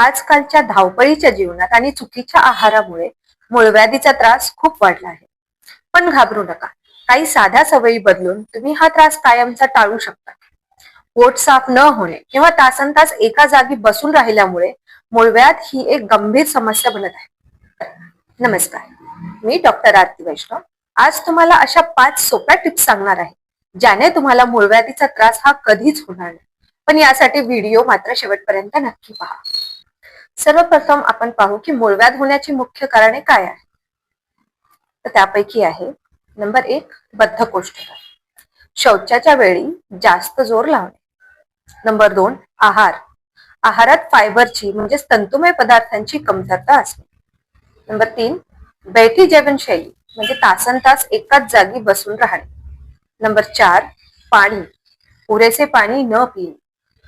आजकालच्या धावपळीच्या जीवनात आणि चुकीच्या आहारामुळे मूळव्याधीचा त्रास खूप वाढला आहे. पण घाबरू नका, काही साध्या सवयी बदलून तुम्ही हा त्रास कायमचा टाळू शकता. पोट साफ न होणे किंवा तासनतास एका जागी बसून राहिल्यामुळे मूळव्याध ही एक गंभीर समस्या बनत आहे. नमस्कार, मी डॉक्टर आरती वैष्णव. आज तुम्हाला अशा 5 सोप्या टिप्स सांगणार आहे ज्याने तुम्हाला मूळव्याधीचा त्रास हा कधीच होणार नाही. पण यासाठी व्हिडिओ मात्र शेवटपर्यंत नक्की पहा. सर्वप्रथम आपण पाहू की मूळव्याध होण्याची मुख्य कारणे काय आहेत. तर त्यापैकी आहे नंबर 1, बद्धकोष्ठता, शौचाच्या वेळी जास्त जोर लावणे. नंबर 2, आहारात फायबरची म्हणजे तंतुमय पदार्थांची कमतरता असणे. नंबर 3, बैठी जीवनशैली म्हणजे तासनतास एकाच जागी बसून राहणे. नंबर 4, पाणी, पुरेसे पाणी न पिणे.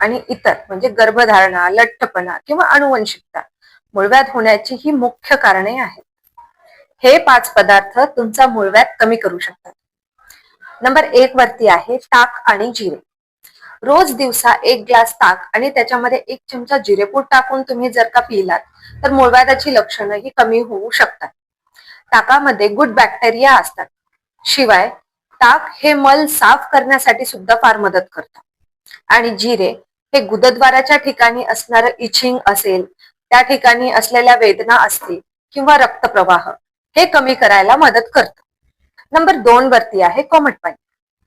आणि इतर म्हणजे गर्भधारणा, लठ्ठपणा किंवा आनुवंशिकता मूळव्याध होण्याची ही मुख्य कारणे आहेत. हे 5 पदार्थ तुमचा मूळव्याध कमी करू शकतात. नंबर 1 वरती आहे ताक आणि जिरे. रोज दिवसा 1 ग्लास ताक आणि त्याच्यामध्ये 1 चमचा जिरेपूड टाकून तुम्ही जर का पिलात तर मूळव्याधाची लक्षणं ही कमी होऊ शकतात. ताकामध्ये गुड बॅक्टेरिया असतात. शिवाय ताक हे मल साफ करण्यासाठी सुद्धा फार मदत करतं. आणि जिरे हे गुदद्वाराच्या ठिकाणी असणारं इचिंग असेल, त्या ठिकाणी असलेल्या वेदना असतील किंवा रक्तप्रवाह हे कमी करायला मदत करतं. नंबर 2 वरती आहे कोमट पाणी.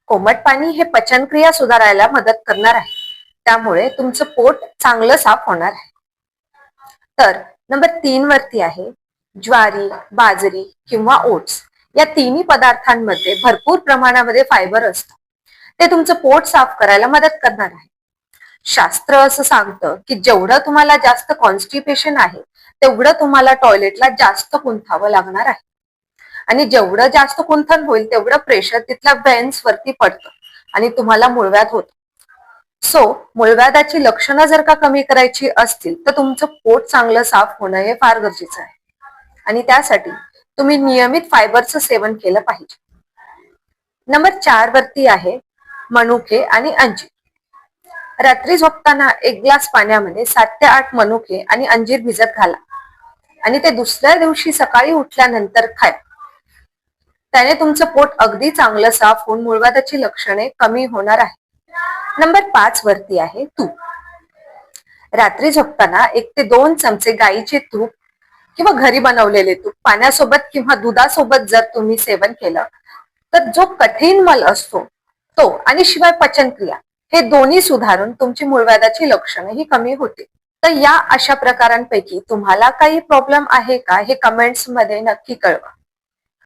कोमट पाणी हे पचनक्रिया सुधारायला मदत करणार आहे. त्यामुळे तुमचं पोट चांगलं साफ होणार आहे. तर नंबर 3 वरती आहे ज्वारी, बाजरी किंवा ओट्स. या तिन्ही पदार्थांमध्ये भरपूर प्रमाणामध्ये फायबर असतं. ते तुमचं पोट साफ करायला मदत करणार आहे. शास्त्र असं सांगतं की जेवढं तुम्हाला जास्त कॉन्स्टिपेशन आहे तेवढं तुम्हाला टॉयलेटला जास्त कुंथावं लागणार आहे. आणि जेवढं जास्त कुंथन होईल तेवढं प्रेशर तिथल्या वेन्स वरती पडतं आणि तुम्हाला मूळव्याध होतं. सो मूळव्याधाची लक्षणं जर का कमी करायची असतील तर तुमचं पोट चांगलं साफ होणं हे फार गरजेचं आहे. आणि त्यासाठी तुम्ही नियमित फायबरचं सेवन केलं पाहिजे. नंबर 4 वरती आहे मनुके आणि अंजीर. रात्री झोपताना 1 ग्लास पाण्यामध्ये 7 ते 8 मनुके आणि अंजीर भिजत घाला आणि ते दुसऱ्या दिवशी सकाळी उठल्यानंतर खाय. त्याने तुमचं पोट अगदी चांगलं साफ होऊन मूळव्याधाची लक्षणे कमी होणार आहे. नंबर 5 वरती आहे तूप. रात्री झोपताना 1 ते 2 चमचे गाईचे तूप किंवा घरी बनवलेले तूप पाण्यासोबत किंवा दुधासोबत जर तुम्ही सेवन केलं तर जो कठीण मल असतो तो आणि शिवाय पचनक्रिया हे दोन्ही सुधारून तुमची मूळव्याधाची लक्षणं ही कमी होते. तर या अशा प्रकारांपैकी तुम्हाला काही प्रॉब्लेम आहे का हे कमेंट्स मध्ये नक्की कळवा.